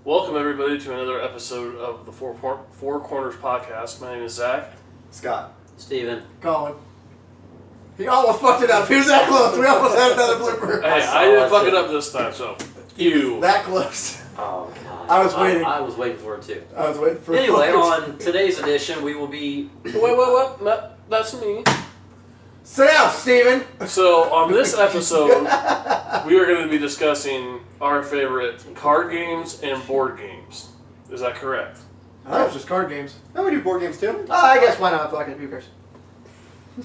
Welcome everybody to another episode of the Four Corners podcast. My name is Zach. Scott. Steven. Colin. He almost fucked it up. He was that close. We almost had another blooper. Hey, I didn't fuck it up this time, so you. That close. Oh god. I was waiting. I was waiting for it too. I was waiting for Anyway, it. on today's edition, we will be. Wait. That's me. Sit down, Steven. So, on this episode, we are going to be discussing our favorite card games and board games. Is that correct? I thought it was just card games. No, we do board games too. I guess why not? Fucking who cares?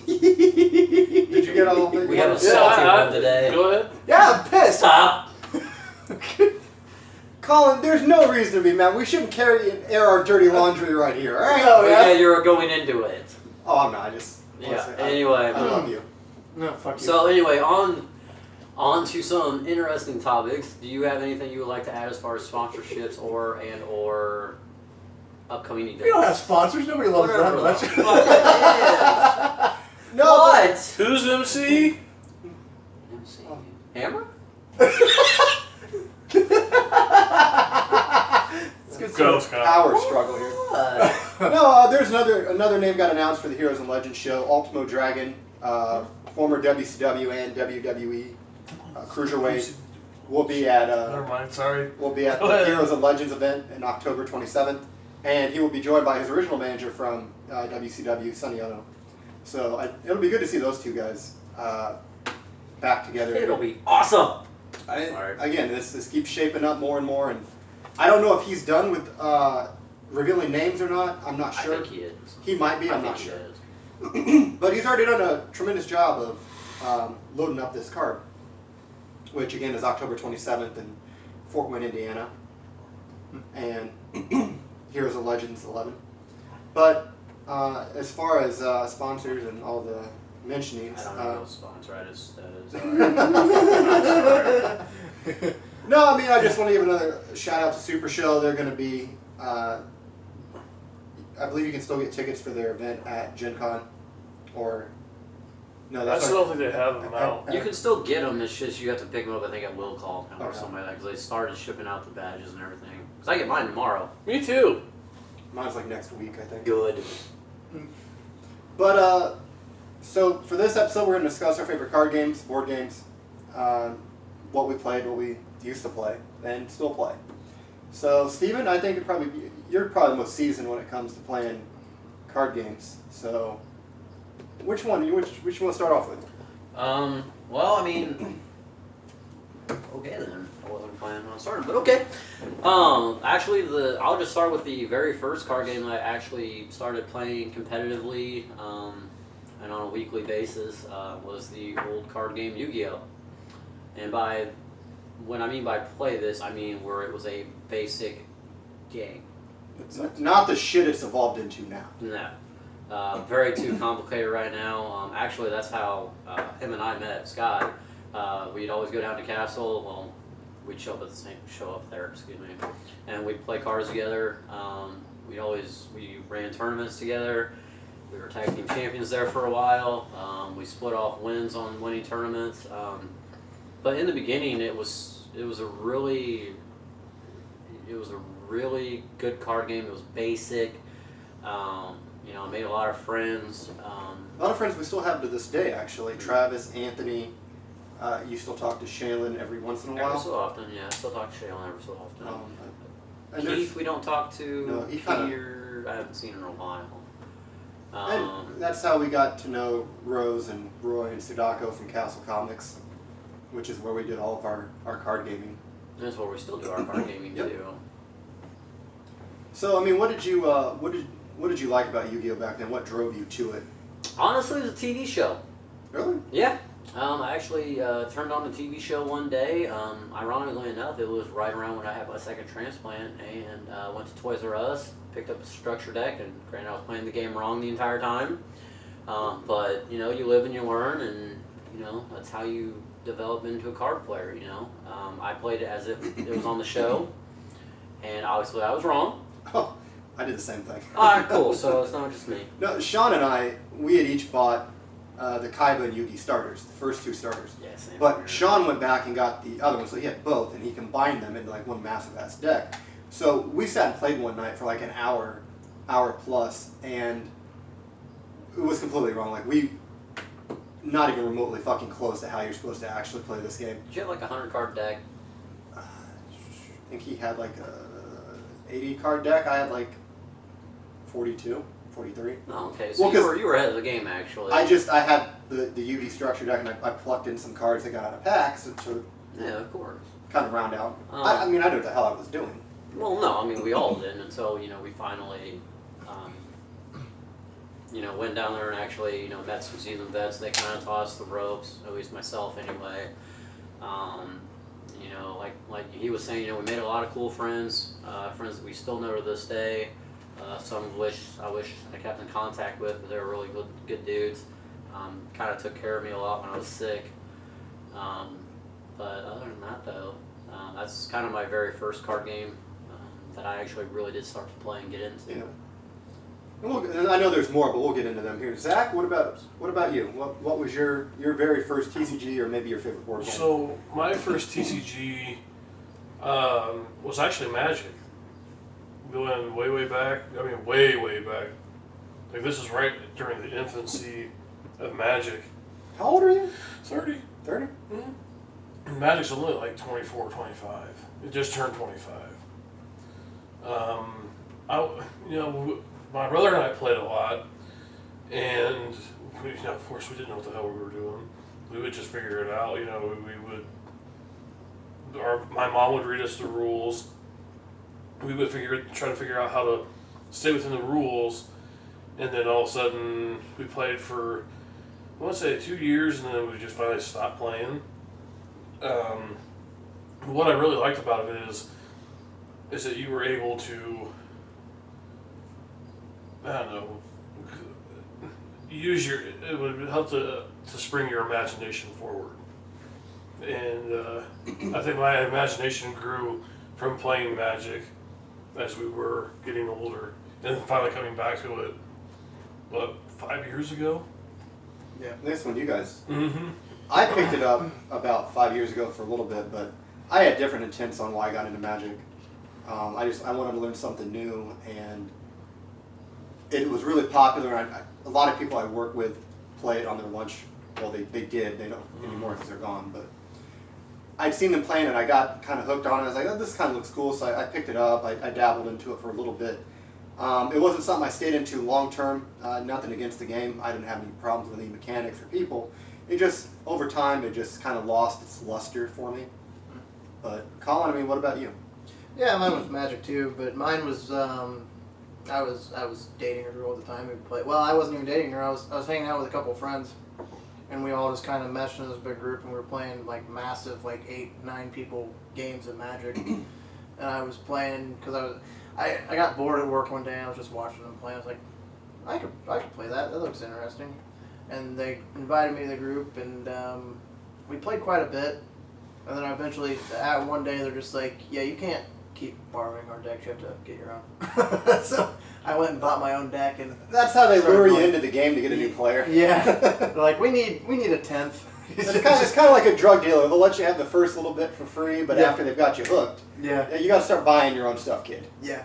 Did you get all of it? We have a Yeah, salty one today. Go ahead. Yeah, I'm pissed. Stop. Colin, there's no reason to be mad. We shouldn't carry and air our dirty laundry right here, alright? Oh, Yeah, yeah? you're going into it. Oh, I'm not. I just. Yeah. honestly, Anyway. I love you. No, fuck you. So anyway, on to some interesting topics. Do you have anything you would like to add as far as sponsorships or upcoming events? We don't have sponsors. Nobody loves Whatever that the much. fuck it is. No, What? Who's MC? MC. Hammer? It's good Go, sort of Scott. power struggle here. What? No, there's another name got announced for the Heroes and Legends show. Ultimo Dragon, former WCW and WWE cruiserweight, will be at Never mind, sorry. the Go ahead. Heroes and Legends event in October 27th, and he will be joined by his original manager from WCW, Sonny Ono. So it'll be good to see those two guys back together. It'll be awesome. Again, this keeps shaping up more and more, and I don't know if he's done with revealing names or not. I'm not sure. I think he is. He might be. I I'm think not he sure. is. But he's already done a tremendous job of loading up this card, which again is October 27th in Fort Wayne, Indiana, and Heroes and Legends 11. But as far as sponsors and all the mentionings, I don't know what sponsor that is. no, I mean I just want to give another shout out to Super Show. They're going to be, I believe you can still get tickets for their event at Gen Con, or no, I that's still don't think they have them out. You can still get them. It's just you have to pick them up. I think at Will Call or Okay. something like that because they started shipping out the badges and everything. Because I get mine tomorrow. Me too. mine's like next week, I think. Good. But so for this episode, we're going to discuss our favorite card games, board games, what we played, what we used to play, and still play. So Steven, I think you're probably the most seasoned when it comes to playing card games. So which one you want to start off with? Well, I mean, okay then. I wasn't planning on starting, but okay. Actually, I'll just start with the very first card game that I actually started playing competitively, and on a weekly basis, was the old card game Yu-Gi-Oh! And when I mean by play this, I mean where it was a basic game. It's not the shit it's evolved into now. No. Very too complicated right now. Actually, that's how him and I met, Scott. We'd always go down to Castle. Well, we'd show up there, excuse me, and we'd play cards together. We ran tournaments together. We were tag team champions there for a while. We split off wins on winning tournaments. But in the beginning, it was a really good card game. It was basic. I made a lot of friends. A lot of friends we still have to this day, actually. Travis, Anthony. You still talk to Shaylin every once in a while. Every so often, yeah. I still talk to Shayla every so often. And Keith, we don't talk to. No, he kinda- Peter, I haven't seen in a while. And that's how we got to know Rose and Roy and Sudako from Castle Comics, which is where we did all of our card gaming. That's where we still do our card gaming Yep. too. So I mean, what did you like about Yu-Gi-Oh back then? What drove you to it? Honestly, it was a TV show. Really? Yeah. I actually turned on the TV show one day. Ironically enough, it was right around when I had my second transplant, and went to Toys R Us, picked up a structure deck, and granted I was playing the game wrong the entire time. But you live and you learn, and that's how you develop into a card player. I played it as if it was on the show, and obviously I was wrong. Oh, I did the same thing. Alright, cool. So it's not just me. No, Sean and we had each bought the Kaiba and Yugi starters, the first two starters. Yeah, same But here. Sean went back and got the other one, so he had both, and he combined them into like one massive ass deck. So we sat and played one night for like an hour plus, and it was completely wrong. Like we, not even remotely fucking close to how you're supposed to actually play this game. Did you have like a 100-card deck? I think he had like a 80 card deck. I had like 42, 43. Oh, okay. So Well, you were ahead of the game, actually. I had the UD structure deck, and I plucked in some cards that got out of packs to Yeah, of course. kind of round out. I mean, I knew what the hell I was doing. Well, no, I mean, we all did until, we finally, went down there and actually, met some seasoned vets. They kind of taught us the ropes, at least myself anyway. Like he was saying, we made a lot of cool friends, friends that we still know to this day. Some of which I wish I kept in contact with, but they were really good dudes. Kind of took care of me a lot when I was sick. But other than that, though, that's kind of my very first card game that I actually really did start to play and get into. Yeah. And I know there's more, but we'll get into them here. Zach, what about you? What was your very first TCG, or maybe your favorite board game? So my first TCG was actually Magic. Going way back. I mean, way back. Like this is right during the infancy of Magic. How old are you? 30. 30? Mm-hmm. Magic's only like 24, 25. It just turned 25. My brother and I played a lot, and of course we didn't know what the hell we were doing. We would just figure it out. My mom would read us the rules. We would try to figure out how to stay within the rules, and then all of a sudden we played for, I want to say 2 years, and then we just finally stopped playing. What I really liked about it is that you were able to, I don't know, it would help to spring your imagination forward. And I think my imagination grew from playing Magic as we were getting older, and then finally coming back to it, 5 years ago? Yeah. This one, you guys. Mm-hmm. I picked it up about 5 years ago for a little bit, but I had different intents on why I got into Magic. I wanted to learn something new, and it was really popular. A lot of people I work with play it on their lunch. Well, they did. They don't anymore because they're gone. But I'd seen them playing, and I got kind of hooked on it. I was like, oh, this kind of looks cool, so I picked it up. I dabbled into it for a little bit. It wasn't something I stayed into long term. Nothing against the game. I didn't have any problems with any mechanics or people. It just, over time, it just kind of lost its luster for me. But Colin, I mean, what about you? Yeah, mine was Magic too, but mine was I was dating a girl at the time who played. Well, I wasn't even dating her. I was hanging out with a couple of friends, and we all just kind of meshed in this big group, and we were playing like massive, like 8-9 people games of Magic. And I was playing because I got bored at work one day, and I was just watching them play. I was like, I could play that. That looks interesting. And they invited me to the group, and we played quite a bit. And then eventually, one day, they're just like, yeah, you can't keep borrowing our decks. You have to get your own. So I went and bought my own deck, and That's how they lure you into the game to get a new player. yeah, they're like, we need a 10th. It's kind of like a drug dealer. They'll let you have the first little bit for free, but Yeah. after they've got you hooked, Yeah, you got to start buying your own stuff, kid. yeah.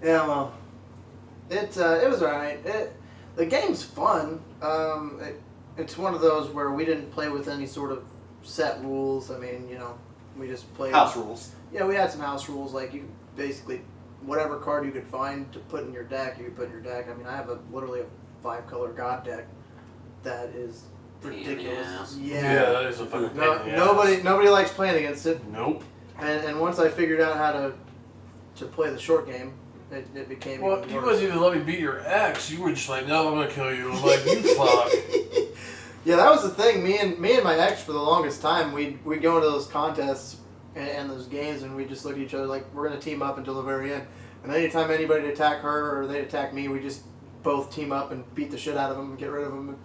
Well, it was alright. The game's fun. It's one of those where we didn't play with any sort of set rules. I mean, we just played House rules. Yeah, we had some house rules. Like, you basically, whatever card you could find to put in your deck, you could put in your deck. I mean, I have literally a 5-color God deck that is ridiculous. Yeah, that is a fucking pain in the ass. Nobody likes playing against it. Nope. And once I figured out how to play the short game, it became Well, even you worse. wasn't even let me beat your ex. You were just like, no, I'm gonna kill you. I'm like, you fuck. Yeah, that was the thing. Me and my ex, for the longest time, we'd go into those contests and those games, and we just look at each other like we're gonna team up until the very end. And anytime anybody would attack her or they'd attack me, we just both team up and beat the shit out of them and get rid of them.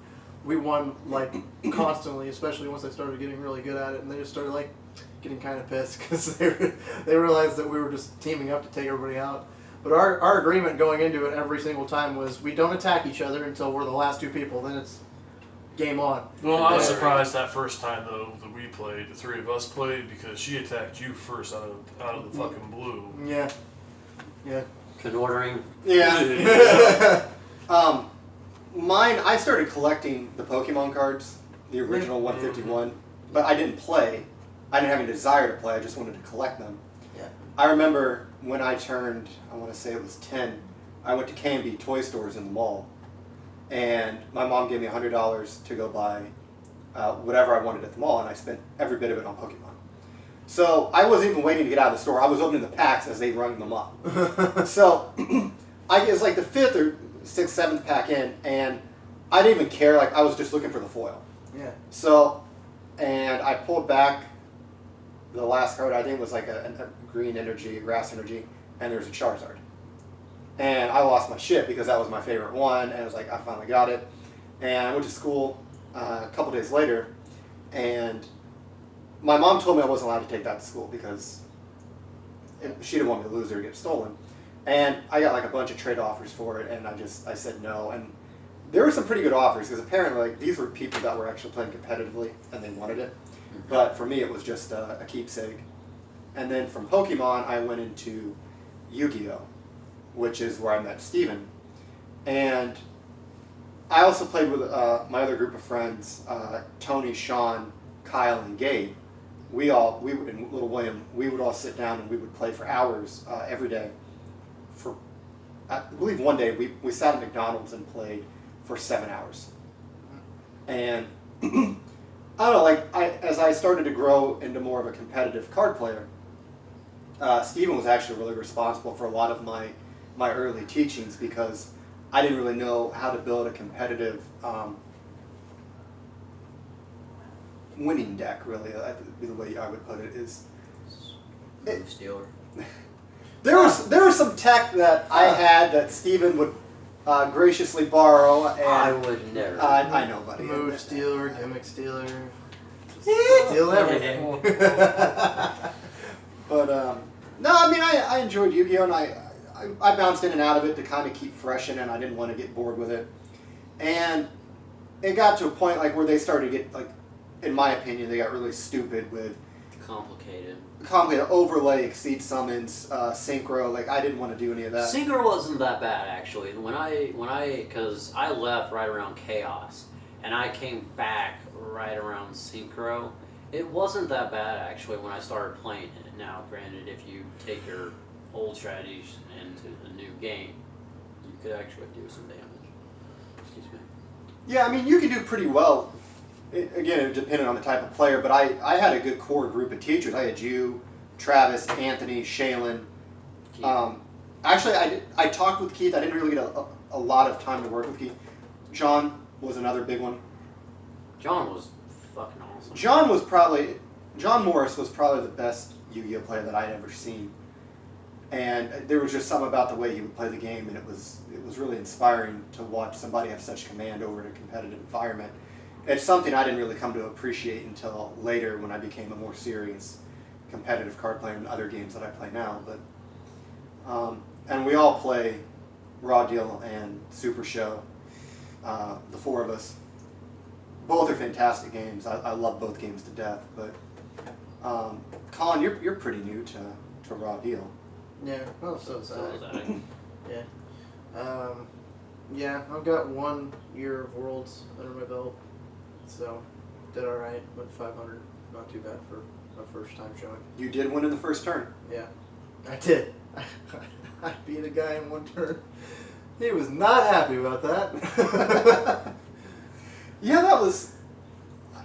We won like constantly, especially once I started getting really good at it, and they just started like getting kind of pissed because they realized that we were just teaming up to take everybody out. But our agreement going into it every single time was we don't attack each other until we're the last 2 people. Then it's game on. Well, I was surprised that first time though that we played, the 3 of us played, because she attacked you first out of the fucking blue. Yeah. Yeah. Conordering. Yeah. Mine, I started collecting the Pokemon cards, the original 151, but I didn't play. I didn't have any desire to play. I just wanted to collect them. Yeah. I remember when I turned, I want to say it was 10, I went to K&B toy stores in the mall, and my mom gave me $100 to go buy whatever I wanted at the mall, and I spent every bit of it on Pokemon. So I wasn't even waiting to get out of the store. I was opening the packs as they rung them up. So it was like the 5th or 6th, 7th pack in, and I didn't even care. Like, I was just looking for the foil. Yeah. So, and I pulled back the last card. I think it was like a green energy, a grass energy, and there was a Charizard. And I lost my shit because that was my favorite one, and I was like, I finally got it. And I went to school a couple days later, and my mom told me I wasn't allowed to take that to school because she didn't want me to lose it or get stolen. And I got like a bunch of trade offers for it, and I said no. And there were some pretty good offers because apparently like these were people that were actually playing competitively and they wanted it. But for me, it was just a keepsake. And then from Pokemon, I went into Yu-Gi-Oh, which is where I met Steven. And I also played with my other group of friends, Tony, Sean, Kyle, and Gabe. And Little William, we would all sit down and we would play for hours every day. I believe one day we sat at McDonald's and played for 7 hours. And I don't know, like as I started to grow into more of a competitive card player, Steven was actually really responsible for a lot of my early teachings because I didn't really know how to build a competitive winning deck, really. That'd be the way I would put it. Move stealer. There was some tech that I had that Steven would graciously borrow, and I would never. I know, buddy. Move stealer, gimmick stealer. Steal everything. But no, I mean I enjoyed Yu-Gi-Oh, and I bounced in and out of it to kind of keep fresh in, and I didn't want to get bored with it. And it got to a point like where they started to get like, in my opinion, they got really stupid with Complicated. Overlay, exceed summons, synchro. Like I didn't want to do any of that. Synchro wasn't that bad actually. Because I left right around Chaos, and I came back right around Synchro. It wasn't that bad actually when I started playing it. Now, granted, if you take your old strategies into the new game, you could actually do some damage. Excuse me. Yeah, I mean you can do pretty well. Again, it depended on the type of player, but I had a good core group of teachers. I had you, Travis, Anthony, Shaylin. Actually, I talked with Keith. I didn't really get a lot of time to work with Keith. John was another big one. John was fucking awesome. John Morris was probably the best Yu-Gi-Oh player that I'd ever seen. And there was just something about the way he would play the game, and it was really inspiring to watch somebody have such command over a competitive environment. It's something I didn't really come to appreciate until later when I became a more serious competitive card player in other games that I play now. But and we all play Raw Deal and Super Show, the four of us. Both are fantastic games. I love both games to death. But Colin, you're pretty new to Raw Deal. Yeah, well, so is So was that. that. Yeah. Yeah, I've got 1 year of Worlds under my belt, so did alright. Went 500, not too bad for my first time showing. You did win in the first turn. Yeah, I did. I beat a guy in 1 turn. He was not happy about that. Yeah,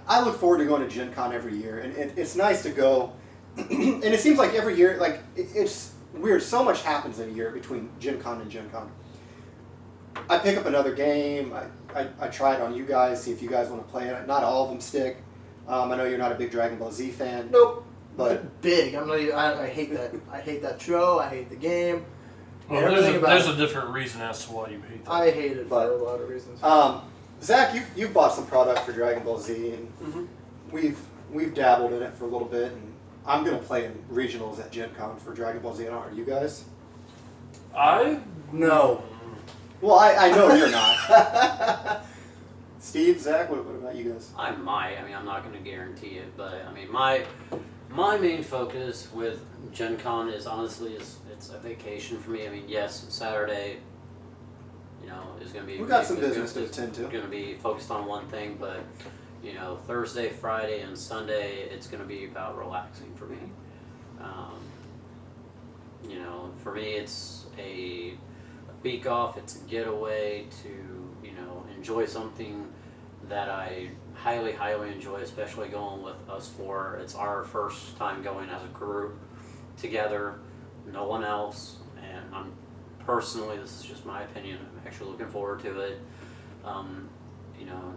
I look forward to going to Gen Con every year, and it's nice to go. And it seems like every year, like it's weird. So much happens in a year between Gen Con and Gen Con. I pick up another game. I try it on you guys, see if you guys want to play it. Not all of them stick. I know you're not a big Dragon Ball Z fan. Nope. But big. I'm not. Even, I hate that. I hate that show. I hate the game. Well, Everything about there's it. a different reason as to why you hate that. I hate it But, for a lot of reasons. Zach, you bought some product for Dragon Ball Z, and we've dabbled in it for a little bit, and I'm gonna play in regionals at Gen Con for Dragon Ball Z. Are you guys? No. Well, I know you're not. Steve, Zach, what about you guys? I might. I mean, I'm not going to guarantee it, but I mean, my main focus with Gen Con is honestly is it's a vacation for me. I mean, yes, Saturday, is going to be. We got some business to attend to. Going to be focused on one thing, but Thursday, Friday, and Sunday, it's going to be about relaxing for me. For me, it's a week off. It's a getaway to enjoy something that I highly, highly enjoy, especially going with us four. It's our first time going as a group together, no one else, and I'm personally, this is just my opinion, I'm actually looking forward to it.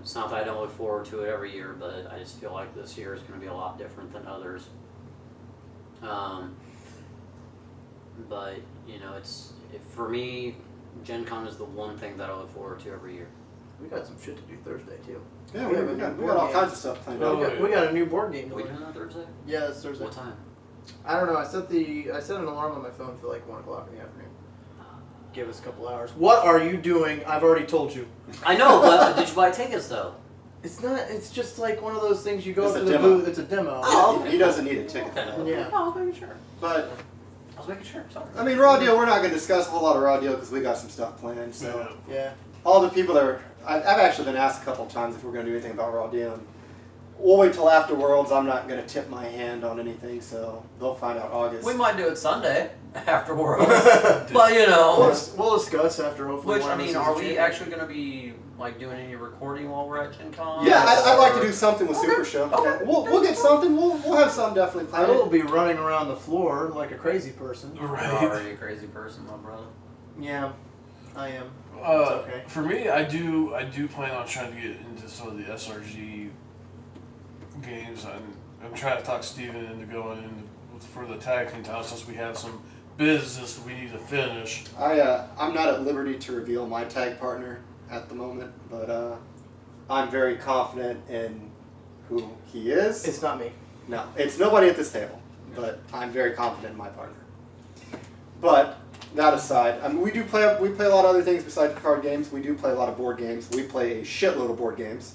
It's not that I don't look forward to it every year, but I just feel like this year is going to be a lot different than others. For me, Gen Con is the one thing that I look forward to every year. We got some shit to do Thursday too. Yeah, we got all kinds of stuff planned Oh, out. We got a new board game. Are we doing that Thursday? Yeah, it's Thursday. What time? I don't know. I set an alarm on my phone for like 1 o'clock in the afternoon. Give us a couple hours. What are you doing? I've already told you. I know, but did you buy tickets though? It's not. It's just like one of those things you go It's up a to the demo. booth. It's a demo. Oh, okay. He doesn't need a ticket for Okay. that. Yeah. No, I was making sure. But I was making sure. Sorry. I mean, Raw Deal. We're not going to discuss a whole lot of Raw Deal because we got some stuff planned. So Yeah. all the people that are, I've actually been asked a couple of times if we're going to do anything about Raw Deal. And we'll wait till after Worlds. I'm not going to tip my hand on anything, so they'll find out August. We might do it Sunday after Worlds. But We'll discuss after hopefully. which one I of us mean, is are a we champion. actually going to be like doing any recording while we're at Gen Con? Yeah, I'd like to Or- do something with Okay. Super Show. Okay. Yeah, we'll get something. We'll have something definitely I will planned. be running around the floor like a crazy person. You're Right. already a crazy person, my brother. Yeah, I am. okay. For me, I do plan on trying to get into some of the SRG games. I'm trying to talk Steven into going in for the tag team title since we have some business that we need to finish. I'm not at liberty to reveal my tag partner at the moment, but I'm very confident in who he is. It's not me. No, it's nobody at this table, but I'm very confident in my partner. But that aside, I mean, we play a lot of other things besides card games. We do play a lot of board games. We play a shitload of board games.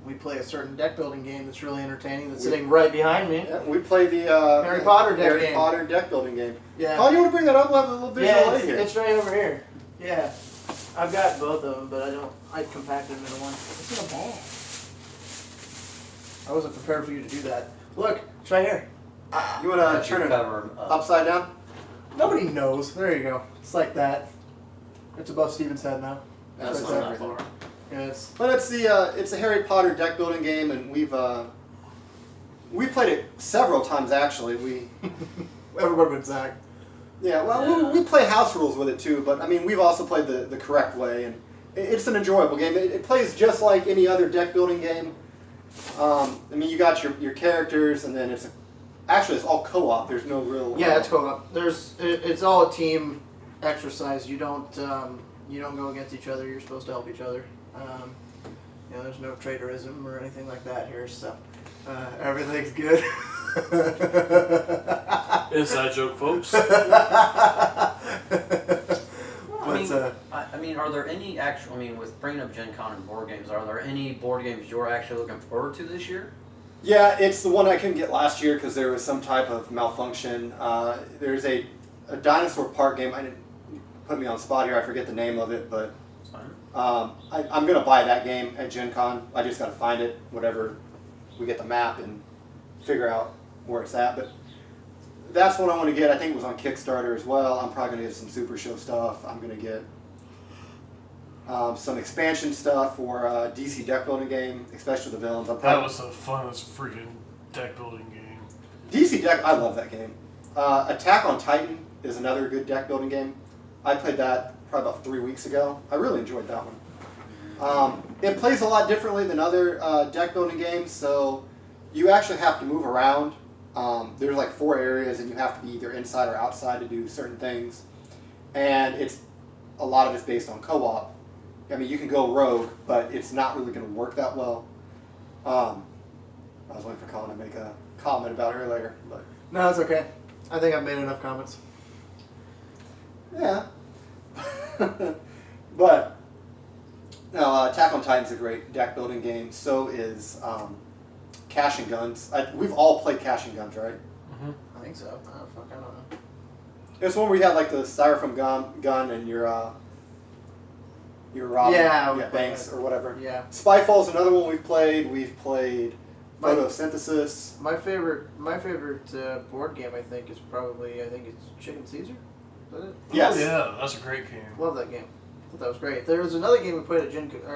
We play a certain deck building game that's really entertaining. That's sitting right behind me. Yeah, we play the Harry Potter deck Harry game. Potter deck building game. Yeah. Oh, you want to bring that up? We'll have a little visual Yeah, aid here. it's right over here. Yeah. I've got both of them, but I compacted them into one. It's in a ball. I wasn't prepared for you to do that. Look, it's right here. You want to turn it cover 'em up. upside down? Nobody knows. There you go. It's like that. It's above Steven's head now. That's That's not not that far. Yeah, it's But it's a Harry Potter deck building game, and we played it several times actually. everybody but Zach. Yeah, well, we play house rules with it too, but I mean, we've also played the correct way, and it's an enjoyable game. It plays just like any other deck building game. I mean, you got your characters, and then it's all co-op. There's no real. Yeah, it's co-op. It's all a team exercise. You don't go against each other. You're supposed to help each other. There's no traitorism or anything like that here, so everything's good. Inside joke, folks. I mean, are there any actual? I mean, with bringing up Gen Con and board games, are there any board games you're actually looking forward to this year? Yeah, it's the one I couldn't get last year because there was some type of malfunction. There's a dinosaur park game. I didn't put me on the spot here. I forget the name of it, but It's fine. I'm gonna buy that game at Gen Con. I just gotta find it. Whatever, we get the map and figure out where it's at. But that's what I want to get. I think it was on Kickstarter as well. I'm probably gonna get some Super Show stuff. I'm gonna get some expansion stuff for DC deck building game, especially the villains. That was the funnest freaking deck building game. DC deck. I love that game. Attack on Titan is another good deck building game. I played that probably about 3 weeks ago. I really enjoyed that one. It plays a lot differently than other deck building games, so you actually have to move around. There's like 4 areas, and you have to be either inside or outside to do certain things. And a lot of it's based on co-op. I mean, you can go rogue, but it's not really going to work that well. I was waiting for Colin to make a comment about her later, but No, it's okay. I think I've made enough comments. yeah. But no, Attack on Titan's a great deck building game. So is Cash and Guns. We've all played Cash and Guns, right? I think so. Oh, fuck, I don't know. It's one where you had like the styrofoam gun and you're robbing banks or whatever. Yeah. Spyfall's another one we've played. We've played Photosynthesis. My favorite board game I think is probably it's Chicken Caesar. Is that it? Yes. Oh, yeah, that's a great game. Love that game. I thought that was great. There was another game we played at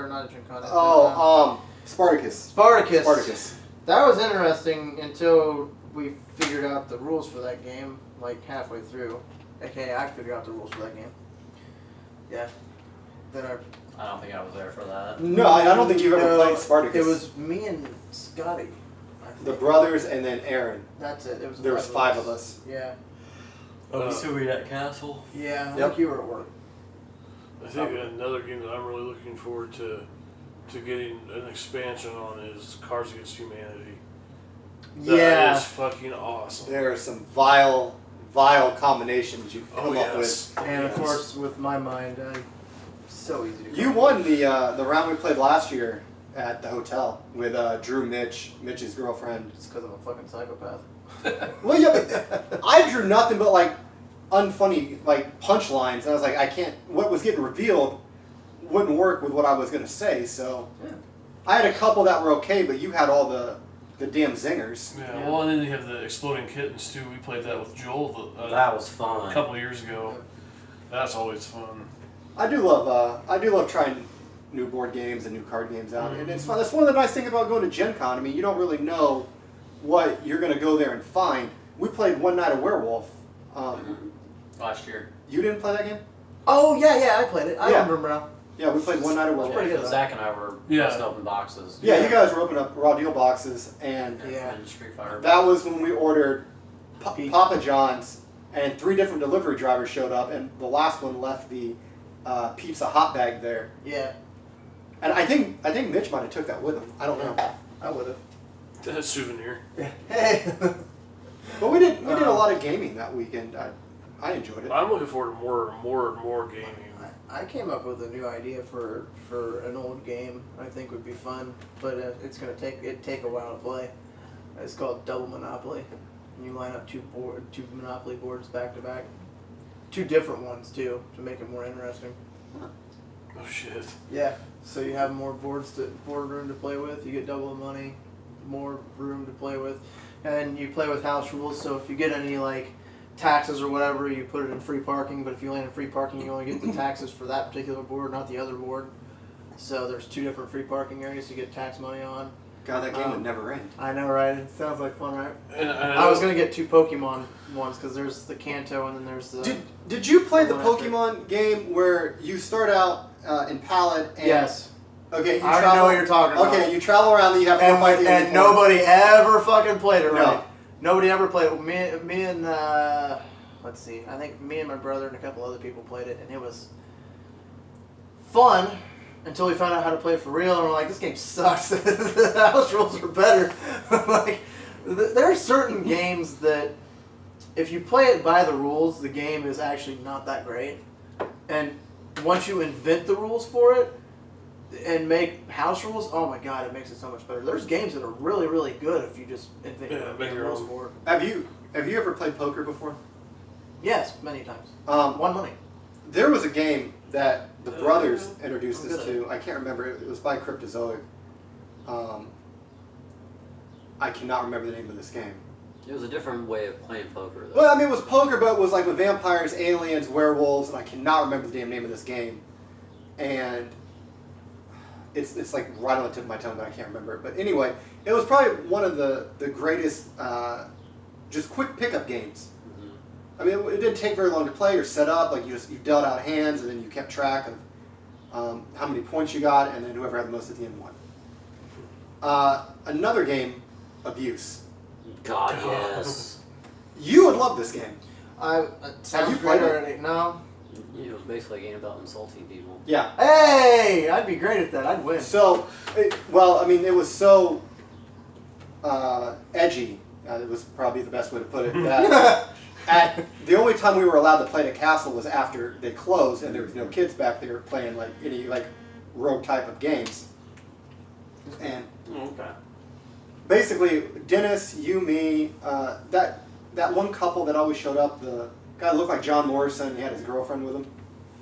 not at Gen Con. Spartacus. Spartacus. That was interesting until we figured out the rules for that game, like halfway through. Okay, I figured out the rules for that game. Yeah. Then I don't think I was there for that. No, I don't think you've ever played Spartacus. It was me and Scotty. I think. The brothers and then Aaron. That's it. There was 5 of us. Yeah. Oh, so we at Castle? Yeah. I Yep. think you were at work. I think another game that I'm really looking forward to getting an expansion on is Cards Against Humanity. That is fucking awesome. There are some vile combinations you come up with. And of course, with my mind, so easy to. You won the round we played last year at the hotel with Drew Mitch's girlfriend. It's because I'm a fucking psychopath. Well, yeah, but I drew nothing but like unfunny like punchlines, and I was like, I can't. What was getting revealed wouldn't work with what I was gonna say, so Yeah. I had a couple that were okay, but you had all the damn zingers. Yeah, well, and then you have the Exploding Kittens too. We played that with Joel That was a fun. couple years ago. That's always fun. I do love trying new board games and new card games out, and it's fun. That's one of the nice things about going to Gen Con. I mean, you don't really know what you're gonna go there and find. We played One Night of Werewolf. Last year. You didn't play that game? Oh yeah, I played it. I Yeah. remember now. Yeah, we played One Night of Werewolf. pretty good, Yeah, though. Zach and I were busting open boxes. Yeah, you guys were opening up raw deal boxes, and Yeah. And Street Fighter. that was when we ordered Pete. Papa John's, and 3 different delivery drivers showed up, and the last one left the pizza hot bag there. Yeah. And I think Mitch might have took that with him. I don't know. I would have. That souvenir. Hey. But we did a lot of gaming that weekend. I enjoyed it. I'm looking forward to more gaming. I came up with a new idea for an old game I think would be fun, but it's gonna take a while to play. It's called Double Monopoly. And you line up two Monopoly boards back to back, 2 different ones too, to make it more interesting. Oh shit. Yeah. So you have more board room to play with. You get double the money, more room to play with, and you play with house rules. So if you get any like taxes or whatever, you put it in free parking. But if you land in free parking, you only get the taxes for that particular board, not the other board. So there's 2 different free parking areas to get tax money on. God, that game would never end. I know, right? It sounds like fun, right? And I was gonna get 2 Pokemon ones because there's the Kanto and then there's the. Did you play the One after. Pokemon game where you start out in Pallet and Yes. Okay, you I already travel. know what you're talking about. Okay, you travel around and you have to go fight the And unicorn. nobody ever fucking played it, right? No. Nobody ever played it. Me and let's see. I think me and my brother and a couple other people played it, and it was fun until we found out how to play it for real, and we're like, this game sucks. The house rules are better. Like, there are certain games that if you play it by the rules, the game is actually not that great. And once you invent the rules for it and make house rules, oh my god, it makes it so much better. There's games that are really, really good if you just invent make the your rules own. for it. Have you ever played poker before? Yes, many times. Won money. There was a game that the brothers introduced us to. I can't remember. It was by Cryptozoic. I cannot remember the name of this game. It was a different way of playing poker, though. Well, I mean, it was poker, but it was like with vampires, aliens, werewolves, and I cannot remember the damn name of this game. And it's like right on the tip of my tongue, but I can't remember it. But anyway, it was probably one of the greatest just quick pickup games. I mean, it didn't take very long to play or set up. Like you dealt out hands, and then you kept track of how many points you got, and then whoever had the most at the end won. Another game, Abuse. God, yes. You would love this game. Sounds you great played it? already. No. It was basically a game about insulting people. Yeah. Hey, I'd be great at that. I'd win. So, well, I mean, it was so edgy. It was probably the best way to put it. That the only time we were allowed to play at Castle was after they closed, and there was no kids back there playing like any like rogue type of games. And Okay. basically, Dennis, you, me, that one couple that always showed up, the Guy looked like John Morrison. He had his girlfriend with him.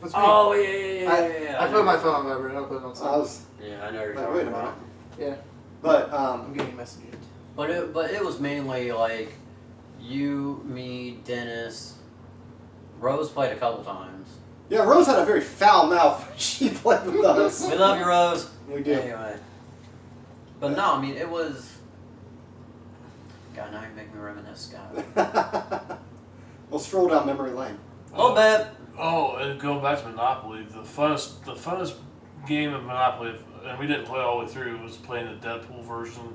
That's me. Oh yeah. I put my phone on vibrate. I'll put it on So I silent. was Yeah, I know you're like, talking wait a about. minute. Yeah, But I'm getting messages. But it was mainly like you, me, Dennis, Rose played a couple times. yeah, Rose had a very foul mouth when she played with us. We love you, Rose. We do. Anyway. But no, I mean it was. God, now you make me reminisce, Scott. We'll stroll down memory lane. A little bit. Oh, and going back to Monopoly, the funnest game of Monopoly, and we didn't play all the way through, was playing the Deadpool version.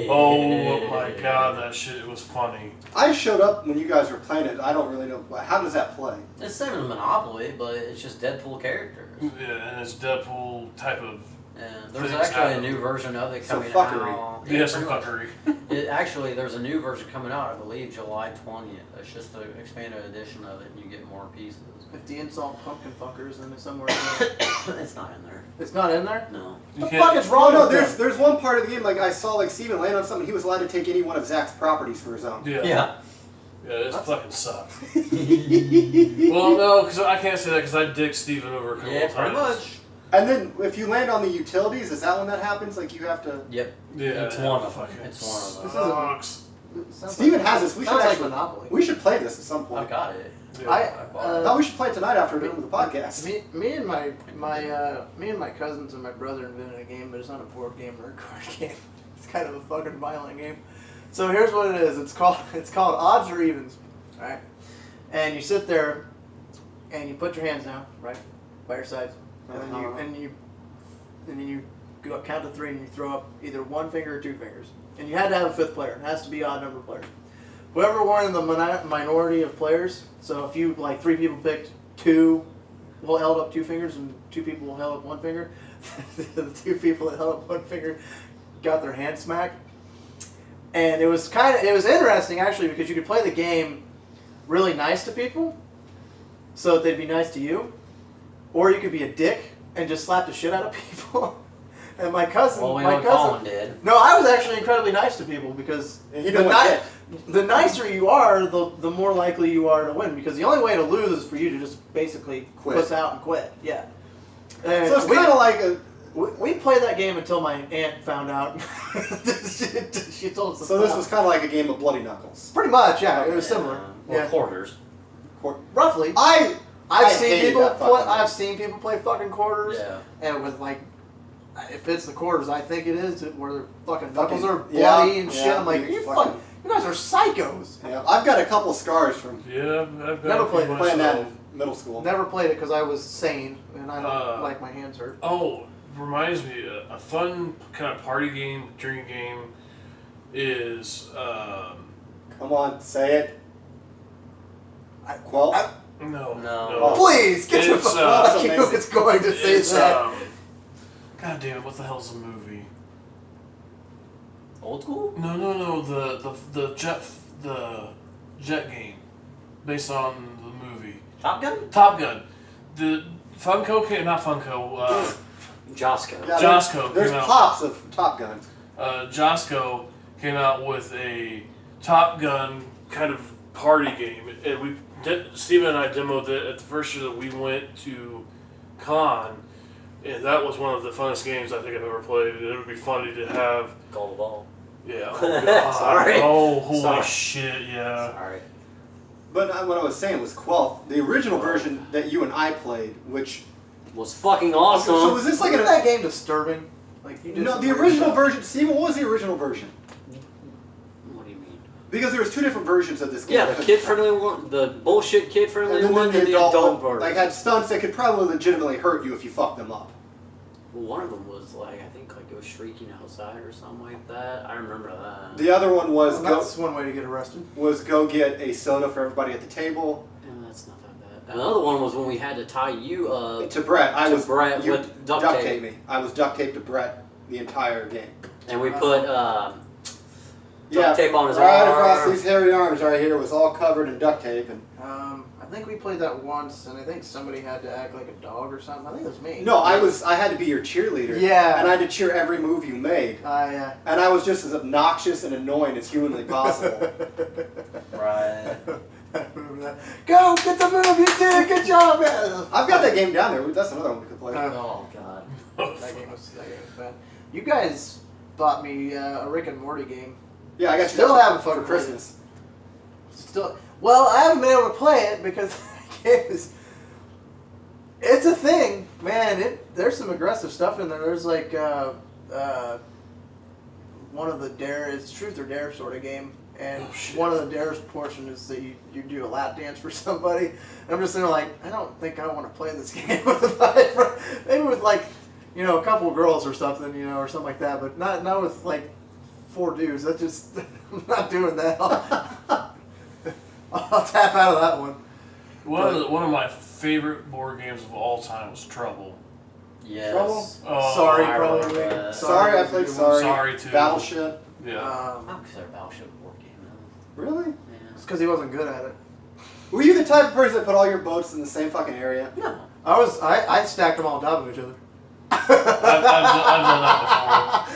Oh my god, that shit, it was funny. I showed up when you guys were playing it. I don't really know. How does that play? It's similar to Monopoly, but it's just Deadpool characters. Yeah, and it's Deadpool type of. And there's Things actually a happen. new version of it Some coming fuckery. out. Yeah, some pretty much. fuckery. Actually, there's a new version coming out, I believe, July 20th. It's just an expanded edition of it, and you get more pieces. If the insult pumpkin fuckers in there somewhere in there. It's not in there. It's not in there? No. You The can't- fuck is wrong No, with there's them? there's one part of the game like I saw like Steven land on something. He was allowed to take any one of Zach's properties for his own. Yeah. Yeah. Yeah, it That's- fucking sucks. Well, no, because I can't say that because I dicked Steven over a couple Yeah, of times. pretty much. And then if you land on the utilities, is that when that happens? Like you have to. Yep. Yeah, It's yeah, one of fucking them. It's one of them. This sucks. It sounds Steven like, has this. We should sounds like actually- Monopoly. We should play this at some point. I've got it. Yeah. I I thought we should play it tonight after we're done with the podcast. Me and my cousins and my brother invented a game, but it's not a board game or a card game. It's kind of a fucking violent game. So here's what it is. It's called odds or evens, right? And you sit there, and you put your hands down, right, by your sides, and then you go count to 3 and you throw up either one finger or 2 fingers. And you had to have a 5th player. It has to be odd number players. Whoever were in the minority of players, so if you, like 3 people picked 2, held up 2 fingers and 2 people held up 1 finger, the 2 people that held up 1 finger got their hand smacked. And it was interesting actually because you could play the game really nice to people, so that they'd be nice to you, or you could be a dick and just slap the shit out of people. And my cousin, Well, we know what Colin did. no, I was actually incredibly nice to people because And he didn't want the nicer you are, the more likely you are to win. Because the only way to lose is for you to just basically Quit. puss out and quit. Yeah. And So it's kind of like a. we played that game until my aunt found out. she told us to So this stop. was kind of like a game of bloody knuckles. pretty much, yeah. It was similar. Or Yeah. quarters. Roughly. I I've seen hated people that play. fucking I've game. seen people play fucking quarters, Yeah. and with like, if it's the quarters, I think it is where their fucking Fucking- knuckles are bloody yeah, and shit. yeah, I'm like, you you fucking- you guys are psychos. Yeah, I've got a couple scars from Yeah, I've got Never a few played it. playing that myself. in middle school. Never played it because I was sane and I don't Uh, like my hands hurt. Oh, reminds me, a fun kind of party game, drinking game is, Come on, say it. Quell? no. No. Please get the It's, fuck out. that's You amazing. was going to say It's, that. God damn it, what the hell's the movie? Old school? No, the jet game, based on the movie. Top Gun? Top Gun. The not Funko, Josco. Yeah, Josco There's came out. pops of Top Gun. Josco came out with a Top Gun kind of party game, and Steven and I demoed it at the first year that we went to con, and that was one of the funnest games I think I've ever played. It would be funny to have. Call the ball. Yeah. Oh, God. Sorry. Oh, holy Sorry. shit! Yeah. Sorry. But what I was saying was Quell, the original version that you and I played, which Was fucking awesome. so was this like Isn't an that game disturbing? Like you did no some the weird original stuff. version? Steven, what was the original version? What do you mean? Because there was 2 different versions of this game. Yeah, the kid-friendly one, the bullshit kid-friendly and one, then and the adult one, version. like had stunts that could probably legitimately hurt you if you fucked them up. Well, one of them was like, I think like go shrieking outside or something like that. I remember that. The other one was Well, that's one way to get arrested. go get a soda for everybody at the table. And that's not that bad. Another one was when we had to tie you up, To Brett, I To was Brett you with duct duct tape. me. I was duct taped to Brett the entire game. and we put Yeah, duct tape on his right arm. across these hairy arms right here was all covered in duct tape. And I think we played that once, and I think somebody had to act like a dog or something. I think it was me. no, I had to be your cheerleader. Yeah. And I had to cheer every move you made. I And I was just as obnoxious and annoying as humanly possible. Right. I remember remember that. Go get the move, you did a good job, man. I've got that game down there. That's another one we could play. Oh god. That game was bad. You guys bought me a Rick and Morty game. Yeah, I got Still you haven't for fucking played Christmas. Well, I haven't been able to play it because the game is. It's a thing, man. There's some aggressive stuff in there. There's like one of the dare. It's truth or dare sort of game, and one of the dares portion is that you do a lap dance for somebody. And I'm just sitting there like, I don't think I want to play this game with maybe with like, a couple of girls or something, or something like that, but not with like 4 dudes. That's just I'm not doing that. I'll tap out of that one. One of my favorite board games of all time was Trouble. Yes. Trouble? Sorry, I probably. remember that. Sorry, I played Sorry. Sorry, too. Battleship. Yeah. I don't consider Battleship a board game though. Really? Yeah. It's because he wasn't good at it. Were you the type of person that put all your boats in the same fucking area? No. I stacked them all on top of each other. I've done that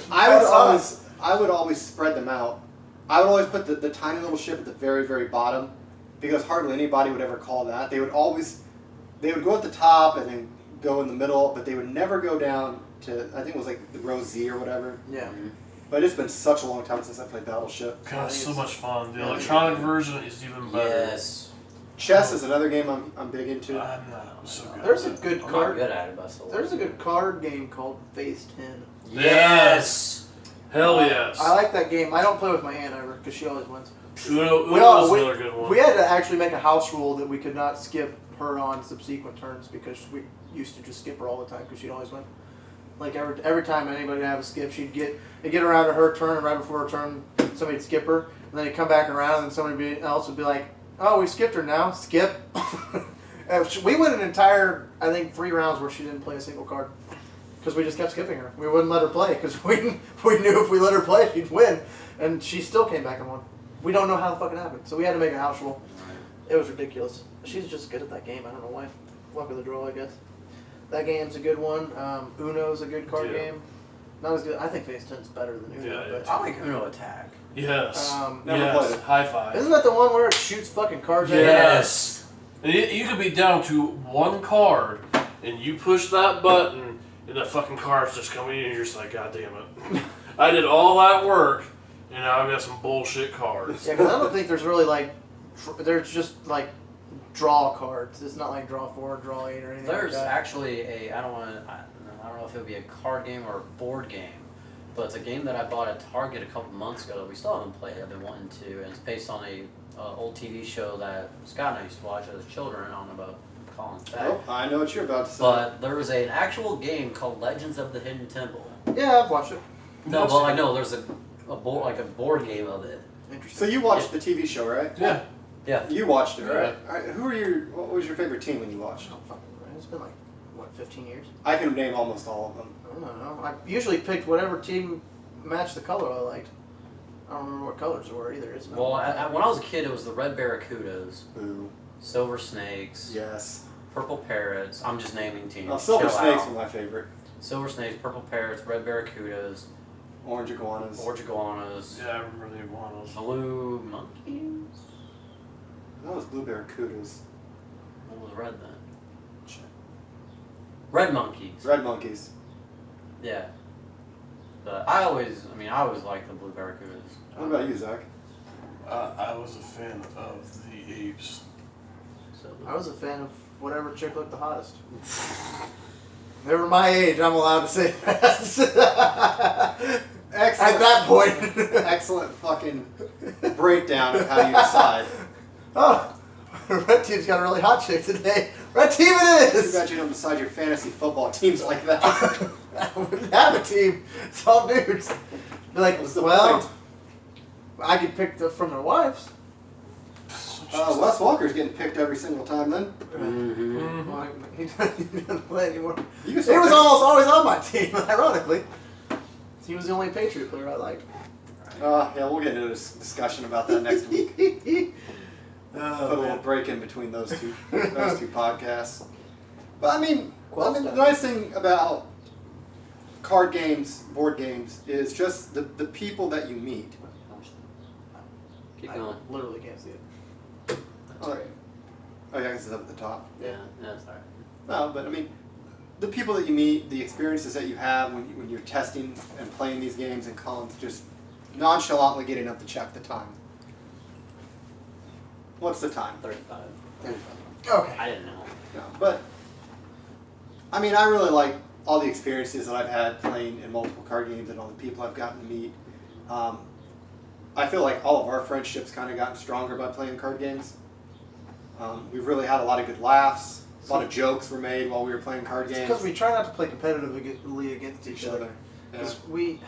I would always spread them out. I would always put the tiny little ship at the very, very bottom because hardly anybody would ever call that. They would go at the top and then go in the middle, but they would never go down to, I think it was like the row Z or whatever. Yeah. But it's been such a long time since I played Battleship. God, it's so much fun. The electronic version is even better. Yes. Chess is another game I'm big into. I'm not so good. There's a at good I'm not card. good at it, but I still There's a like good card game called Phase 10. it. Yes. Hell yes. I like that game. I don't play with my aunt ever because she always wins. Uno We was another good one. We had to actually make a house rule that we could not skip her on subsequent turns because we used to just skip her all the time because she'd always win. Like every time anybody would have a skip, it'd get around to her turn, and right before her turn, somebody'd skip her, and then he'd come back around, and somebody else would be like, "Oh, we skipped her now. Skip." And we went an entire, I think, 3 rounds where she didn't play a single card because we just kept skipping her. We wouldn't let her play because we knew if we let her play, she'd win, and she still came back and won. We don't know how the fuck it happened, so we had to make a house rule. It was ridiculous. She's just good at that game. I don't know why. Luck of the draw, I guess. That game's a good one. Uno's a good card game. Not as good. I think Phase 10's better than Uno. Yeah, but I like Uno Attack. Yes. Never played yes. it. High five. Isn't that the one where it shoots fucking cards at you? Yes. And you could be down to 1 card, and you push that button, and the fucking card's just coming in, and you're just like, God damn it. I did all that work, and now I've got some bullshit cards. Yeah, because I don't think there's really like, there's just like draw cards. It's not like draw 4, draw 8, or anything There's like that. actually I don't know if it would be a card game or a board game, but it's a game that I bought at Target a couple months ago that we still haven't played. I've been wanting to, and it's based on a old TV show that Scott and I used to watch as children. I don't know about Colin's back. Oh, I know what you're about to say. But there was an actual game called Legends of the Hidden Temple. Yeah, I've watched it. No, well I know there's a board game of it. Interesting. So you watched the TV show, right? Yeah. Yeah. You watched it, right? Yeah. All right. What was your favorite team when you watched? Oh, fucking right. It's been like, what, 15 years? I can name almost all of them. I don't know. I usually picked whatever team matched the color I liked. I don't remember what colors there were either. It's Well, when I was a kid, it was the red barracudas, Boo. silver snakes, Yes. purple parrots. I'm just naming teams. Oh, Silver Chill Snakes out. were my favorite. Silver snakes, purple parrots, red barracudas, Orange iguanas. orange iguanas, Yeah, I remember the iguanas. blue monkeys. That was Blue Barracudas. What was red then? Red monkeys. Red monkeys. Yeah. But I always liked the blue barracudas. What about you, Zach? I was a fan of the apes. So I was a fan of whatever chick looked the hottest. They were my age, I'm allowed to say that. Excellent. At that point. Excellent fucking breakdown of how you decide. Oh, red team's got a really hot chick today. Red team it Too is! bad you don't decide your fantasy football teams like that. I wouldn't have a team. It's all dudes. Be like, What's the well, point? I could pick from their wives. Wes Walker's getting picked every single time then. Mm-hmm. Well, he doesn't play anymore. You can He still was pick- almost always on my team, ironically. He was the only Patriot player I liked. Yeah, we'll get into this discussion about that next week. Put a little break in between those two podcasts. But I mean, the nice thing about card games, board games, is just the people that you meet. Keep going. I literally can't see it. That's Oh, great. Oh yeah, I guess it's up at the top. Yeah, that's alright. No, but I mean, the people that you meet, the experiences that you have when you're testing and playing these games, and Colin's just nonchalantly getting up to check the time. What's the time? 35. Okay. I didn't know. No, but I mean, I really like all the experiences that I've had playing in multiple card games and all the people I've gotten to meet. I feel like all of our friendships kind of gotten stronger by playing card games. We've really had a lot of good laughs. A lot of jokes were made while we were playing card games. Because we try not to play competitively against each other. Yeah. 'Cause we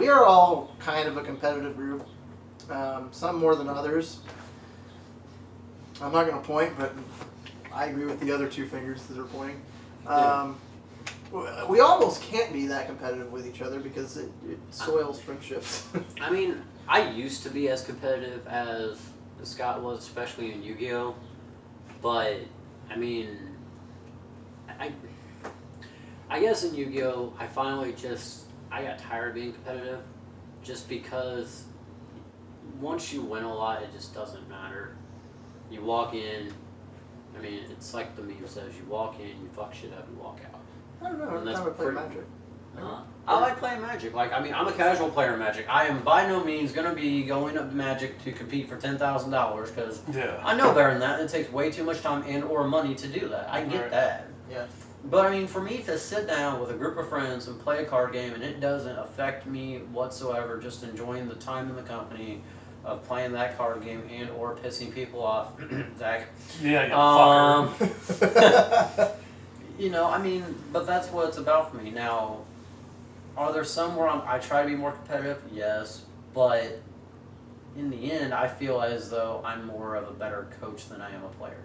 are all kind of a competitive group. Some more than others. I'm not going to point, but I agree with the other two fingers that are pointing. We almost can't be that competitive with each other because it soils friendships. I mean, I used to be as competitive as Scott was, especially in Yu-Gi-Oh! But, I mean, I guess in Yu-Gi-Oh! I got tired of being competitive just because once you win a lot, it just doesn't matter. You walk in, I mean, it's like the meme says, you walk in, you fuck shit up, you walk out. I don't know. And Every that's time I play pretty- Magic. I like playing Magic. Like, I mean, I'm a casual player in Magic. I am by no means going to be going up to Magic to compete for $10,000 because Yeah. I know better than that. It takes way too much time and or money to do that. I get Right. that. Yeah. But I mean, for me to sit down with a group of friends and play a card game and it doesn't affect me whatsoever, just enjoying the time in the company of playing that card game and or pissing people off, Zach. Yeah, you fucker. You know, I mean, but that's what it's about for me. Now, are there some where I try to be more competitive? Yes, but in the end, I feel as though I'm more of a better coach than I am a player.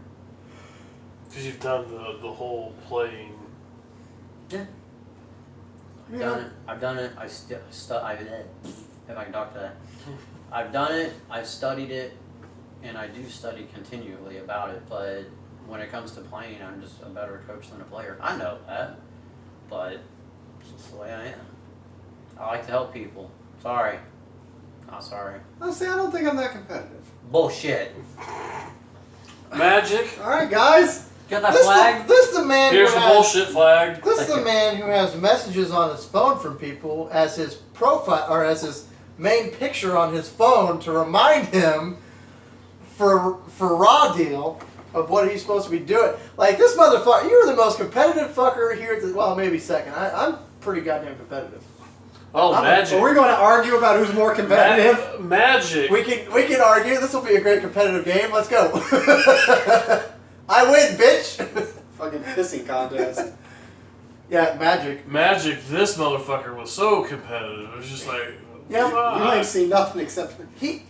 Because you've done the whole playing. Yeah. I've done it. If I can talk to that. I've done it. I've studied it, and I do study continually about it. But when it comes to playing, I'm just a better coach than a player. I know that, but it's just the way I am. I like to help people. Sorry. Not sorry. Honestly, I don't think I'm that competitive. Bullshit. Magic. All right, guys. Got that flag? This is the man Here's who the has, bullshit flag. This is the man who has messages on his phone from people as his profile or as his main picture on his phone to remind him for raw deal of what he's supposed to be doing. Like this motherfucker, you're the most competitive fucker here. Well, maybe second. I'm pretty goddamn competitive. Oh, Magic. Are we going to argue about who's more competitive? Magic. We can argue. This will be a great competitive game. Let's go. I win, bitch. Fucking pissing contest. Yeah, Magic. Magic, this motherfucker was so competitive. It was just like, Yeah, You ain't seen nothing except You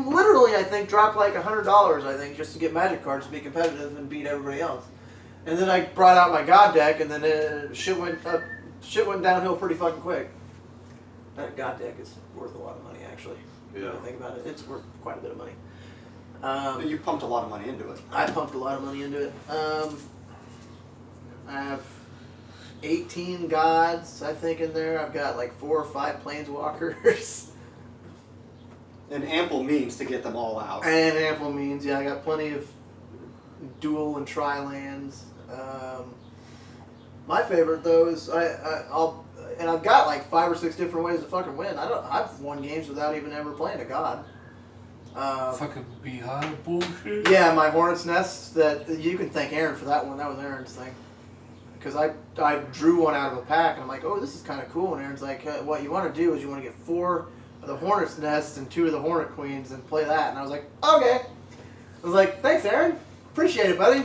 literally, I think, dropped like $100, I think, just to get Magic cards to be competitive and beat everybody else. And then I brought out my God deck, and then shit went downhill pretty fucking quick. That God deck is worth a lot of money, actually. Yeah. When you think about it, it's worth quite a bit of money. you pumped a lot of money into it. I pumped a lot of money into it. I have 18 gods, I think, in there. I've got like 4 or 5 planeswalkers. And ample means to get them all out. And ample means, yeah, I got plenty of dual and tri lands. My favorite though is I've got like 5 or 6 different ways to fucking win. I've won games without even ever playing a god. fucking beehive bullshit. Yeah, my Hornet's Nest, that you can thank Aaron for that one. That was Aaron's thing. Because I drew one out of a pack, and I'm like, oh, this is kind of cool. And Aaron's like, what you want to do is you want to get 4 of the Hornet's Nests and 2 of the Hornet Queens and play that. And I was like, okay. I was like, thanks, Aaron. Appreciate it, buddy.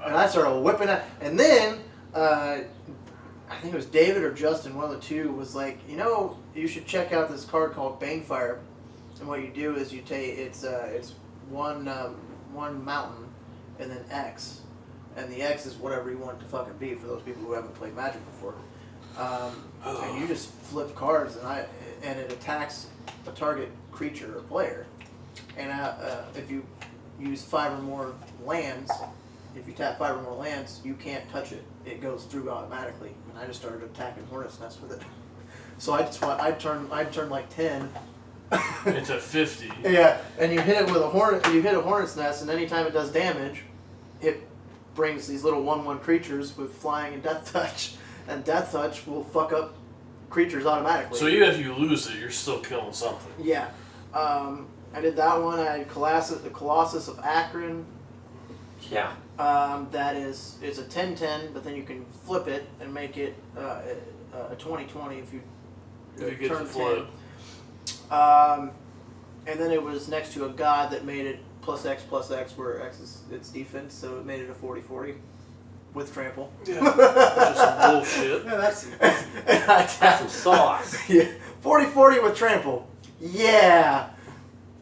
And I started whipping it. And then, I think it was David or Justin, one of the two, was like, you should check out this card called Banefire. And what you do is you take, it's one mountain and then X. And the X is whatever you want it to fucking be for those people who haven't played Magic before. And you just flip cards and it attacks a target creature or player. And if you use 5 or more lands, if you tap 5 or more lands, you can't touch it. It goes through automatically. And I just started attacking Hornet's Nest with it. So I'd turn like 10 into 50. Yeah, and you hit it with a hornet. You hit a hornet's nest, and anytime it does damage, it brings these little 1/1 creatures with flying and death touch, and death touch will fuck up creatures automatically. So even if you lose it, you're still killing something. Yeah, I did that one. I had the Colossus of Akron. Yeah. That is, it's a 10/10, but then you can flip it and make it a 20/20 if you get turn the flip. 10. And then it was next to a god that made it +X, where X is its defense, so it made it a 40/40 with trample. Yeah, which is some bullshit. Yeah, that's And I That's some sauce. Yeah, 40/40 with trample. Yeah,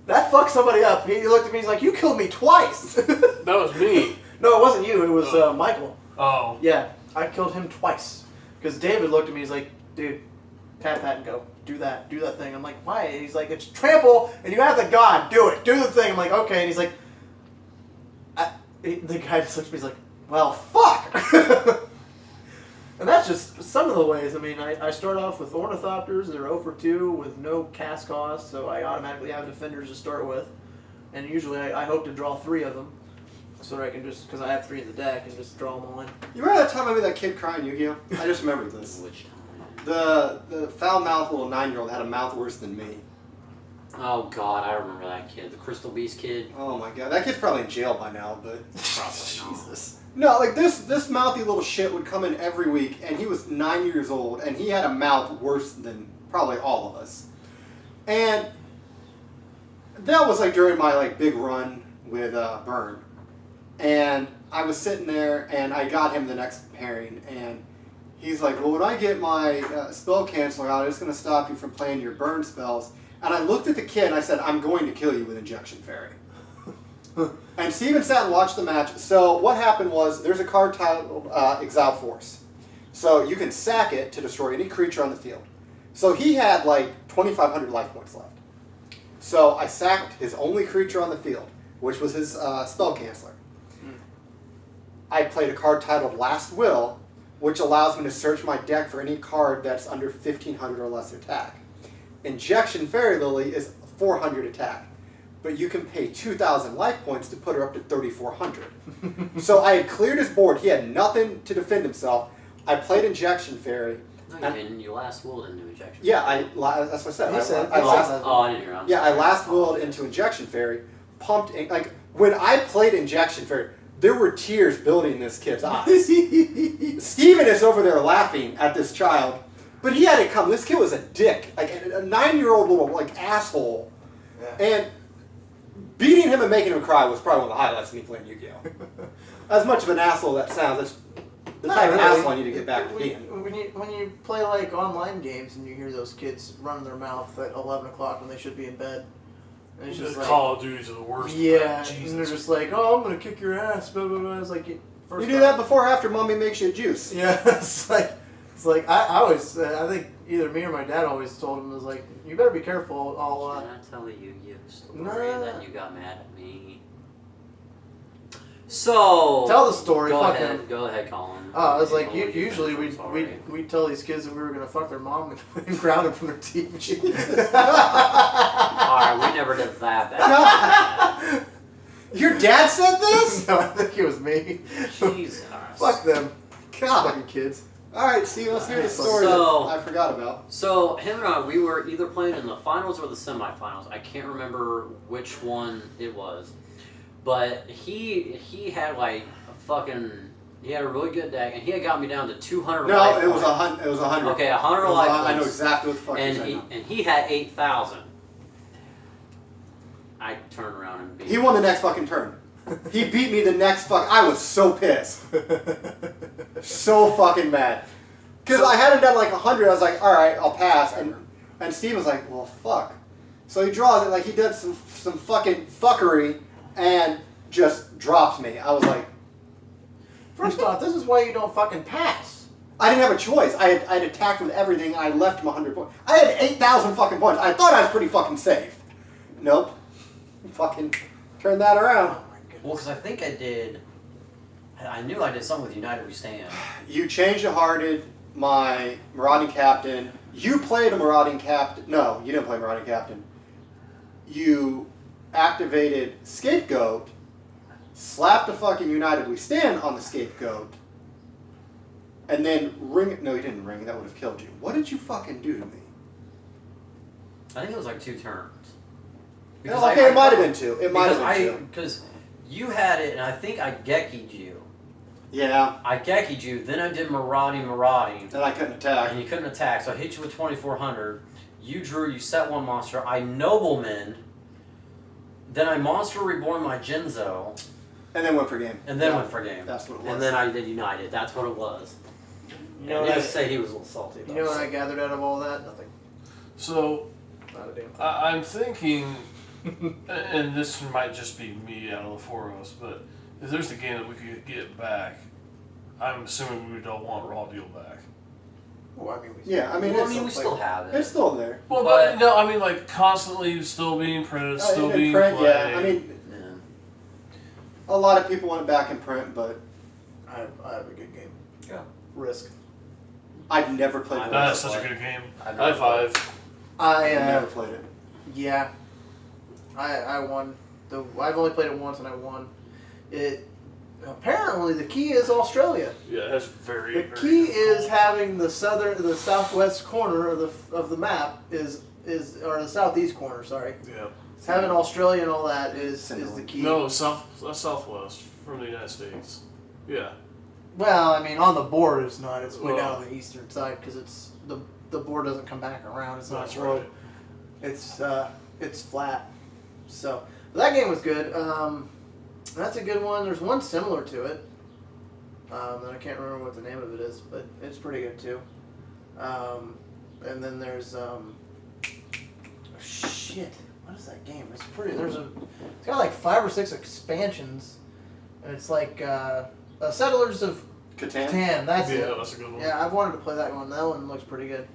that fucked somebody up. He looked at me. He's like, "You killed me twice." That was me. No, it wasn't you. It was Michael. Oh. Yeah, I killed him twice. Because David looked at me. He's like, "Dude, pat and go. Do that thing." I'm like, "Why?" He's like, "It's trample, and you have the god. Do it. Do the thing." I'm like, "Okay." And he's like, the guy just looks at me. He's like, "Well, fuck." And that's just some of the ways. I mean, I start off with Ornithopters. They're 0 for 2 with no cast cost, so I automatically have defenders to start with. And usually I hope to draw 3 of them, so that I can just, because I have 3 in the deck, and just draw them all in. You remember that time I made that kid cry in Yu-Gi-Oh? I just remembered this. Which time? The foul-mouthed little 9-year-old had a mouth worse than me. Oh God, I remember that kid, the Crystal Beast kid. Oh my god, that kid's probably in jail by now, but... Probably not. Jesus. No, like this mouthy little shit would come in every week, and he was 9 years old, and he had a mouth worse than probably all of us. And that was like during my like big run with Burn, and I was sitting there, and I got him the next pairing, and he's like, "Well, when I get my spell canceler out, it's going to stop you from playing your Burn spells." And I looked at the kid, and I said, "I'm going to kill you with Injection Fairy." And Steven sat and watched the match. So what happened was, there's a card titled Exile Force. So you can sack it to destroy any creature on the field. So he had like 2,500 life points left. So I sacked his only creature on the field, which was his spell canceller. I played a card titled Last Will, which allows me to search my deck for any card that's under 1,500 or less attack. Injection Fairy Lily is 400 attack, but you can pay 2,000 life points to put her up to 3,400. So I had cleared his board. He had nothing to defend himself. I played Injection Fairy. No, you didn't. You last willed into Injection. Yeah, that's what I said. He said- I last, Oh, I didn't hear. yeah, I last willed into Injection Fairy. Pumped in, like when I played Injection Fairy, there were tears building in this kid's eyes. Steven is over there laughing at this child, but he had it come. This kid was a dick, like a 9-year-old little like asshole, Yeah. and beating him and making him cry was probably one of the highlights of me playing Yu-Gi-Oh. As much of an asshole that sounds, that's the Not type of really. asshole I need to get back to being. When you play like online games and you hear those kids running their mouth at 11 o'clock when they should be in bed, and it's just like, Call of Duty's are the worst. yeah, and Jesus. they're just like, "Oh, I'm gonna kick your ass," blah blah blah. It's like, first You do off- that before or after mommy makes you a juice. Yeah, it's like I always, I think either me or my dad always told him, was like, "You better be careful." Can I tell a Yu-Gi-Oh story Nah. that you got mad at me? So Tell the story. Go Fuck ahead. him. Go ahead, Colin. I was like, I'll let you usually finish, I'm sorry. we'd tell these kids that we were gonna fuck their mom and ground them from their TV. Alright, we never did that bad. Your dad said this? No, I think it was me. Jesus. Fuck them, God. fucking kids. All right, Steve, let's hear the story So- that I forgot about. So him and I, we were either playing in the finals or the semifinals. I can't remember which one it was, but he had like a fucking. He had a really good deck, and he had got me down to 200. No, life it was points. It was 100. Okay, 100 It was life I know points. exactly what the fuck you're And saying. he had 8,000. I turned around and beat He him. won the next fucking turn. He beat me the next fuck. I was so pissed. So fucking mad. Because I hadn't done like 100. I was like, all right, I'll pass. And Steve was like, well, fuck. So he draws it like he did some fucking fuckery and just drops me. I was like, First off, this is why you don't fucking pass. I didn't have a choice. I had attacked with everything. I left him 100 points. I had 8,000 fucking points. I thought I was pretty fucking safe. Nope. Fucking turned that around. Well, because I think I knew I did something with United We Stand. You changed the hearted my marauding captain. You played a marauding captain. No, you didn't play marauding captain. you activated Scapegoat, slapped the fucking United We Stand on the Scapegoat, and then ring. No, you didn't ring. That would have killed you. What did you fucking do to me? I think it was like 2 turns. Okay, it might have been 2. It might have been 2. Because you had it, and I think I Geki'd you. Yeah. I Geki'd you, then I did Maraude, Then I couldn't attack. and you couldn't attack, so I hit you with 2400. You drew, you set 1 monster. I Nobleman, then I Monster Reborn my Jinzo, And then went for game. and then Yeah, went for game. That's what it was. And then I did United. That's what it was. You know And what needless I, to say, he was a little salty. you know what I gathered out of all that? Nothing. So Not a damn thing. I'm thinking, and this might just be me out of the 4 of us, but if there's a game that we could get back, I'm assuming we don't want Raw Deal back. Well, I mean, Yeah, I mean, Well, it's, I mean, we still have it. it's still there. Well, but no, I mean like constantly still being printed, still in being print, played. yeah. I mean, Yeah. a lot of people want it back in print, but I have a good game. Yeah. Risk. I've never played I've Risk. That's such a good game. I've High never five. I've never played it. Yeah. I won. I've only played it once and I won. It apparently the key is Australia. Yeah, that's very. The very key difficult. is having the southwest corner of the map is or the southeast corner. Sorry, Yeah. having Australia and all that is the key. No, southwest from the United States. Yeah. Well, I mean, on the board it's not. It's way Well- down on the eastern side because it's the board doesn't come back around. It's not That's road. right. It's flat. So that game was good. That's a good one. There's one similar to it. And I can't remember what the name of it is, but it's pretty good too. And then there's shit. What is that game? It's pretty. It's got like 5 or 6 expansions, and it's like Settlers of Catan? Catan. That's Yeah, it. that's a good one. Yeah, I've wanted to play that one. That one looks pretty good.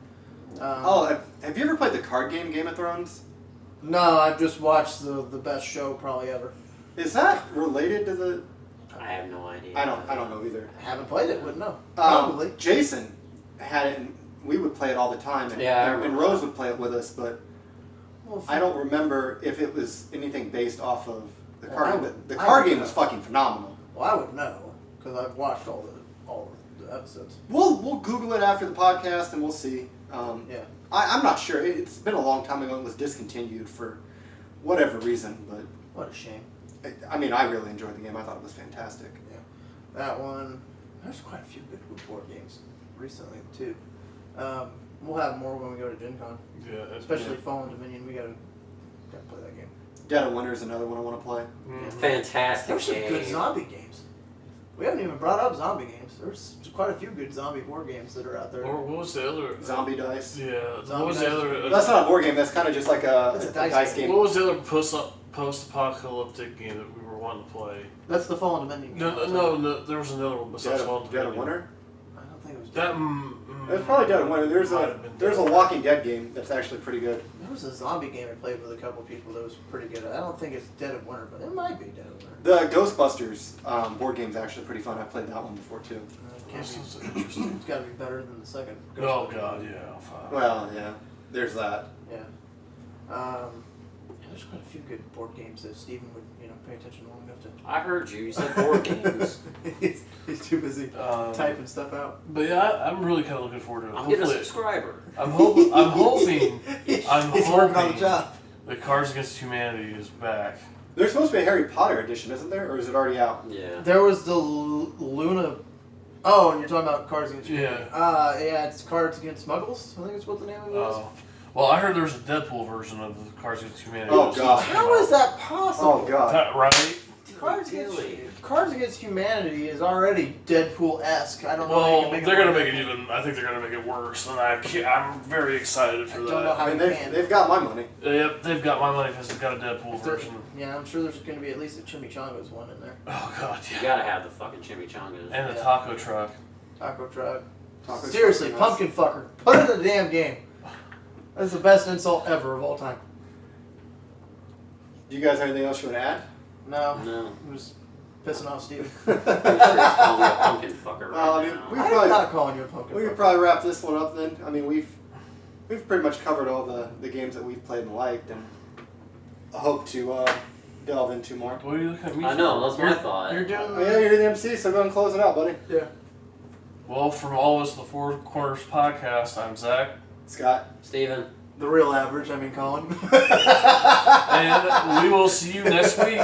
Have you ever played the card game Game of Thrones? No, I've just watched the best show probably ever. Is that related to the? I have no idea. I don't know either. Haven't played it, wouldn't know. Probably. Jason had it, and we would play it all the time, and, Yeah, I and remember. Rose would play it with us, but Well, I don't remember if it was anything based off of the Well, card I game. would- The I card would game know. was fucking phenomenal. Well, I would know because I've watched all the episodes. We'll Google it after the podcast, and we'll see. Yeah. I'm not sure. It's been a long time ago. It was discontinued for whatever reason, but What a shame. I mean, I really enjoyed the game. I thought it was fantastic. That one. There's quite a few good board games recently too. We'll have more when we go to Gen Con. Yeah, that's Especially Fallen Dominion. We gotta play that game. Dead of Winter is another one I want to play. Mhm. Fantastic There's some game. good zombie games. We haven't even brought up zombie games. There's quite a few good zombie board games that are out there. Or what was the other? Zombie Dice. Yeah. Zombie What was the Dice. other? That's not a board game. That's kind of just like It's a a dice dice game. game. What was the other post-apocalyptic game that we were wanting to play? That's the Fallen Dominion. No. There was another one besides Fallen Dead of Dominion. Winter. I don't think it was. That. It's probably Dead of Winter. There's might a have been there's a Dead. Walking Dead game that's actually pretty good. There was a zombie game I played with a couple people that was pretty good. I don't think it's Dead of Winter, but it might be Dead of Winter. The Ghostbusters board game's actually pretty fun. I played that one before too. It That can't sounds be, interesting. it's got to be better than the second. Oh God, yeah. Fine. Well, yeah. There's that. Yeah. There's quite a few good board games that Steven would, pay attention long enough to. I heard you. You said board games. he's too busy typing stuff out. But yeah, I'm really kind of looking forward to it. I'm getting a Hopefully, subscriber. I'm hoping. I'm hoping. He's working on the job. that Cards Against Humanity is back. There's supposed to be a Harry Potter edition, isn't there? Or is it already out? Yeah. There was the Luna. Oh, and you're talking about Cards Against Humanity. Yeah, it's Cards Against Smuggles. I think it's what the name of it is. Oh. Well, I heard there's a Deadpool version of the Cards Against Humanity. Oh, God. How is that possible? Oh God. Right? Cards Against Humanity is already Deadpool-esque. I don't know how you Well, can make they're gonna work. make it even. I think they're gonna make it worse, and I'm very excited for I don't know that. how I mean, you can. they've got my money. Yep, they've got my money because they've got a Deadpool version. Yeah, I'm sure there's going to be at least a Chimichangas one in there. Oh God, You yeah. gotta have the fucking chimichangas. And the Yeah. taco truck. Taco truck. Taco Seriously, truck, nice. pumpkin fucker. Put it in the damn game. That's the best insult ever of all time. Do you guys have anything else you want to add? No, No. I'm just pissing off Steven. Pretty sure it's called a pumpkin fucker right Well, I mean, now. we- I'm not calling you a pumpkin We fucker. could probably wrap this one up then. I mean, we've pretty much covered all the games that we've played and liked, and hope to delve into more. What are you looking at me I for? know, that's my thought. You're doing. Oh, yeah, you're the MC, so go and close it out, buddy. Yeah. Well, from all of us, the Four Corners Podcast, I'm Zach. Scott. Steven. The real average. I mean, Colin. And we will see you next week.